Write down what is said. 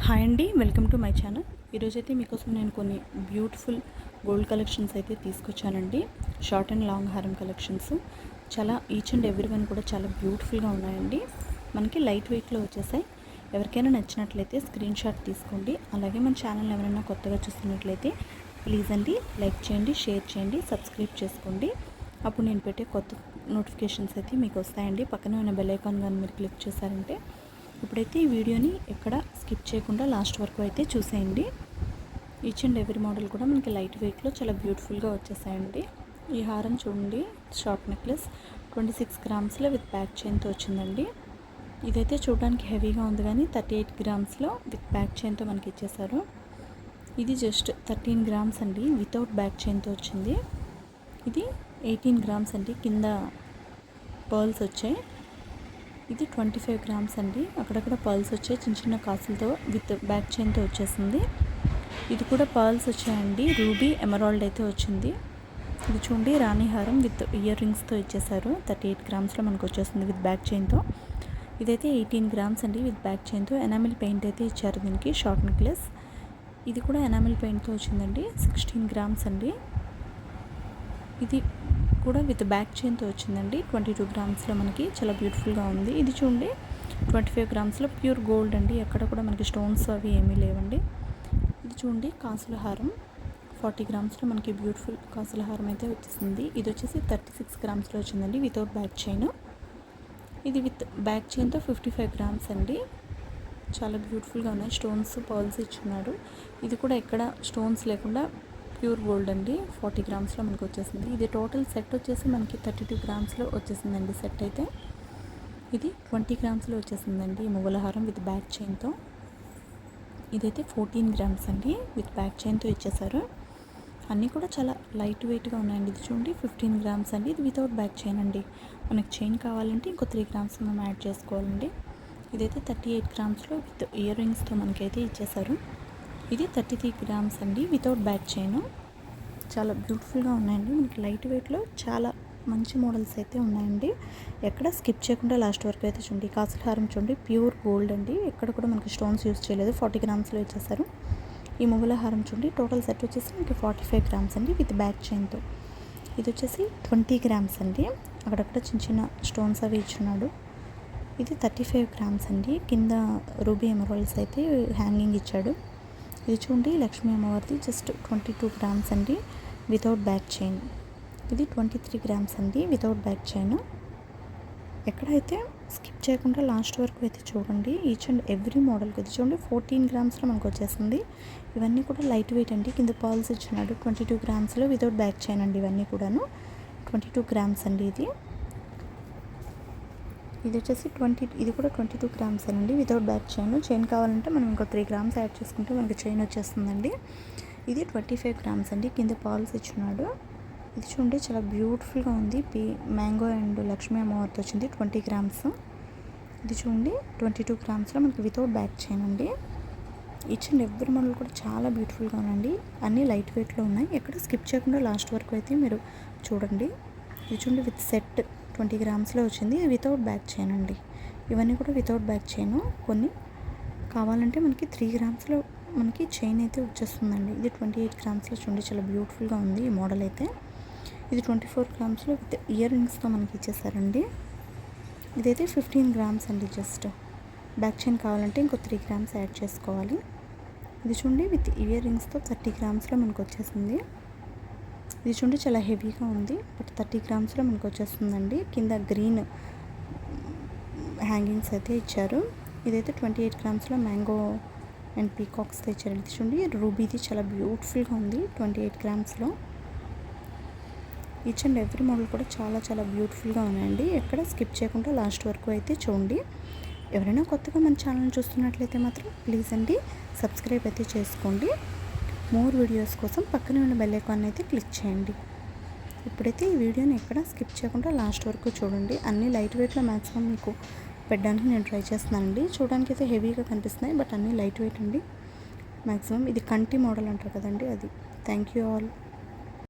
Hi అండి, welcome to my channel. ఈరోజైతే మీకోసం నేను కొన్ని బ్యూటిఫుల్ గోల్డ్ కలెక్షన్స్ అయితే తీసుకొచ్చానండి. షార్ట్ అండ్ లాంగ్ హారం కలెక్షన్స్ చాలా ఈచ్ అండ్ ఎవ్రీ వన్ కూడా చాలా బ్యూటిఫుల్గా ఉన్నాయండి. మనకి లైట్ వెయిట్లో వచ్చేసాయి. ఎవరికైనా నచ్చినట్లయితే స్క్రీన్ షాట్ తీసుకోండి. అలాగే మన ఛానల్ ఎవరైనా కొత్తగా చూస్తున్నట్లయితే ప్లీజ్ అండి లైక్ చేయండి, షేర్ చేయండి, సబ్స్క్రైబ్ చేసుకోండి. అప్పుడు నేను పెట్టే కొత్త నోటిఫికేషన్స్ అయితే మీకు వస్తాయండి. పక్కనే ఉన్న బెల్ ఐకాన్ కానీ మీరు క్లిక్ చేశారంటే ఇప్పుడైతే ఈ వీడియోని ఎక్కడ స్కిప్ చేయకుండా లాస్ట్ వరకు అయితే చూసేయండి. ఈచ్ అండ్ ఎవ్రీ మోడల్ కూడా మనకి లైట్ వెయిట్లో చాలా బ్యూటిఫుల్గా వచ్చేసాయండి. ఈ హారం చూడండి, షార్ట్ నెక్లెస్ 26 గ్రామ్స్లో విత్ బ్యాక్ చైన్తో వచ్చిందండి. ఇదైతే చూడడానికి హెవీగా ఉంది కానీ 38 గ్రామ్స్లో విత్ బ్యాక్ చైన్తో మనకి ఇచ్చేసారు. ఇది జస్ట్ 13 గ్రామ్స్ అండి, వితౌట్ బ్యాక్ చైన్తో వచ్చింది. ఇది 18 గ్రామ్స్ అండి, కింద పర్ల్స్ వచ్చాయి. ఇది 25 గ్రామ్స్ అండి, అక్కడక్కడ పర్ల్స్ వచ్చాయి చిన్న చిన్న కాసులతో విత్ బ్యాక్ చైన్తో వచ్చేసింది. ఇది కూడా పర్ల్స్ వచ్చాయండి, రూబీ ఎమరాల్డ్ అయితే వచ్చింది. ఇది చూడండి, రాణి హారం విత్ ఇయర్ రింగ్స్తో ఇచ్చేసారు. 38 గ్రామ్స్లో మనకు వచ్చేసింది విత్ బ్యాక్ చైన్తో. ఇదైతే 18 గ్రామ్స్ అండి విత్ బ్యాక్ చైన్తో. ఎనామిల్ పెయింట్ అయితే ఇచ్చారు దీనికి. షార్ట్ నెక్లెస్ ఇది కూడా ఎనామిల్ పెయింట్తో వచ్చిందండి. 16 గ్రామ్స్ అండి. ఇది కూడా విత్ బ్యాక్ చైన్తో వచ్చిందండి. 22 గ్రామ్స్లో మనకి చాలా బ్యూటిఫుల్గా ఉంది. ఇది చూడండి, 25 గ్రామ్స్లో ప్యూర్ గోల్డ్ అండి, ఎక్కడ కూడా మనకి స్టోన్స్ అవి ఏమీ లేవండి. ఇది చూడండి, కాసుల హారం 40 గ్రామ్స్లో మనకి బ్యూటిఫుల్ కాసుల హారం అయితే వచ్చేసింది. ఇది వచ్చేసి 36 గ్రామ్స్లో వచ్చిందండి వితౌట్ బ్యాక్ చైన్. ఇది విత్ బ్యాక్ చైన్తో 55 గ్రామ్స్ అండి. చాలా బ్యూటిఫుల్గా ఉన్నాయి, స్టోన్స్ పర్ల్స్ ఇచ్చున్నాడు. ఇది కూడా ఎక్కడ స్టోన్స్ లేకుండా ప్యూర్ గోల్డ్ అండి. 40 గ్రామ్స్లో మనకు వచ్చేసింది. ఇది టోటల్ సెట్ వచ్చేసి మనకి 32 గ్రామ్స్లో వచ్చేసిందండి సెట్ అయితే. ఇది 20 గ్రామ్స్లో వచ్చేసిందండి మువ్వల హారం విత్ బ్యాక్ చైన్తో. ఇదైతే 14 గ్రామ్స్ అండి విత్ బ్యాక్ చైన్తో ఇచ్చేసారు. అన్నీ కూడా చాలా లైట్ వెయిట్గా ఉన్నాయండి. ఇది చూడండి, 15 గ్రామ్స్ అండి. ఇది వితౌట్ బ్యాక్ చైన్ అండి. మనకి చైన్ కావాలంటే ఇంకో 3 గ్రామ్స్ మనం యాడ్ చేసుకోవాలండి. ఇదైతే 38 గ్రామ్స్లో విత్ ఇయర్ రింగ్స్తో మనకైతే ఇచ్చేసారు. ఇది 33 గ్రామ్స్ అండి వితౌట్ బ్యాక్ చైన్. చాలా బ్యూటిఫుల్గా ఉన్నాయండి. మనకి లైట్ వెయిట్లో చాలా మంచి మోడల్స్ అయితే ఉన్నాయండి. ఎక్కడ స్కిప్ చేయకుండా లాస్ట్ వరకు అయితే చూడండి. కాసుల హారం చూడండి, ప్యూర్ గోల్డ్ అండి, ఎక్కడ కూడా మనకి స్టోన్స్ యూజ్ చేయలేదు. 40 గ్రామ్స్లో ఇచ్చేసారు. ఈ మువ్వల హారం చూడండి, టోటల్ సెట్ వచ్చేసి మనకి 45 గ్రామ్స్ అండి విత్ బ్యాక్ చైన్తో. ఇది వచ్చేసి 20 గ్రామ్స్ అండి, అక్కడక్కడ చిన్న చిన్న స్టోన్స్ అవి ఇచ్చున్నాడు. ఇది 35 గ్రామ్స్ అండి, కింద రూబీ ఎమరాల్డ్స్ అయితే హ్యాంగింగ్ ఇచ్చాడు. ఇది చూడండి, లక్ష్మీ అమ్మవారిది జస్ట్ 22 గ్రామ్స్ అండి వితౌట్ బ్యాక్ చైన్. ఇది 23 గ్రామ్స్ అండి వితౌట్ బ్యాక్ చైన్. ఎక్కడైతే స్కిప్ చేయకుండా లాస్ట్ వరకు అయితే చూడండి. ఈచ్ అండ్ ఎవ్రీ మోడల్కి ఇది చూడండి, 14 గ్రామ్స్లో మనకు వచ్చేసింది. ఇవన్నీ కూడా లైట్ వెయిట్ అండి, కింద పర్ల్స్ ఇచ్చినాడు. 22 గ్రామ్స్లో వితౌట్ బ్యాక్ చైన్ అండి. ఇవన్నీ కూడాను 22 గ్రామ్స్ అండి. ఇది వచ్చేసి ఇది కూడా 22 గ్రామ్స్ అండి వితౌట్ బ్యాక్ చైన్. చైన్ కావాలంటే మనం ఇంకో 3 గ్రామ్స్ యాడ్ చేసుకుంటే మనకి చైన్ వచ్చేస్తుందండి. ఇది 25 గ్రామ్స్ అండి, కింద పాల్స్ ఇచ్చున్నాడు. ఇది చూడండి, చాలా బ్యూటిఫుల్గా ఉంది. మ్యాంగో అండ్ లక్ష్మీ అమ్మవారితో వచ్చింది. 20 గ్రామ్స్. ఇది చూడండి, 22 గ్రామ్స్లో మనకి వితౌట్ బ్యాక్ చైన్ అండి. ఈచ్ అండ్ ఎవ్రీ మోడల్ కూడా చాలా బ్యూటిఫుల్గా ఉన్నాయండి. అన్నీ లైట్ వెయిట్లో ఉన్నాయి. ఎక్కడ స్కిప్ చేయకుండా లాస్ట్ వరకు అయితే మీరు చూడండి. ఇది చూడండి, విత్ సెట్ 20 గ్రామ్స్లో వచ్చింది. ఇది వితౌట్ బ్యాక్ చైన్ అండి. ఇవన్నీ కూడా వితౌట్ బ్యాక్ చైన్. కొన్ని కావాలంటే మనకి 3 గ్రామ్స్లో మనకి చైన్ అయితే వచ్చేస్తుందండి. ఇది 28 గ్రామ్స్లో చూడండి, చాలా బ్యూటిఫుల్గా ఉంది ఈ మోడల్ అయితే. ఇది 24 గ్రామ్స్లో విత్ ఇయర్ రింగ్స్తో మనకి ఇచ్చేసారండి. ఇదైతే 15 గ్రామ్స్ అండి. జస్ట్ బ్యాక్ చైన్ కావాలంటే ఇంకో 3 గ్రామ్స్ యాడ్ చేసుకోవాలి. ఇది చూడండి, విత్ ఇయర్ రింగ్స్తో 30 గ్రామ్స్లో మనకు వచ్చేసింది. ఇది చూడండి, చాలా హెవీగా ఉంది, బట్ 30 గ్రామ్స్లో మనకు వచ్చేస్తుందండి. కింద గ్రీన్ హ్యాంగింగ్స్ అయితే ఇచ్చారు. ఇదైతే 28 గ్రామ్స్లో మ్యాంగో అండ్ పీకాక్స్తో ఇచ్చారు. ఇది చూడండి, రూబీది చాలా బ్యూటిఫుల్గా ఉంది 28 గ్రామ్స్లో. ఈచ్ అండ్ ఎవ్రీ మోడల్ కూడా చాలా చాలా బ్యూటిఫుల్గా ఉన్నాయండి. ఎక్కడ స్కిప్ చేయకుండా లాస్ట్ వరకు అయితే చూడండి. ఎవరైనా కొత్తగా మన ఛానల్ చూస్తున్నట్లయితే మాత్రం ప్లీజ్ అండి సబ్స్క్రైబ్ అయితే చేసుకోండి. మోర్ వీడియోస్ కోసం పక్కనే ఉన్న బెల్ ఐకాన్ అయితే క్లిక్ చేయండి. ఇప్పుడైతే ఈ వీడియోని ఎక్కడ స్కిప్ చేయకుండా లాస్ట్ వరకు చూడండి. అన్నీ లైట్ వెయిట్లో మ్యాక్సిమం మీకు పెట్టడానికి నేను ట్రై చేస్తున్నానండి. చూడడానికి అయితే హెవీగా కనిపిస్తున్నాయి, బట్ అన్నీ లైట్ వెయిట్ అండి మ్యాక్సిమం. ఇది కంటి మోడల్ అంటారు కదండి, అది. Thank you all.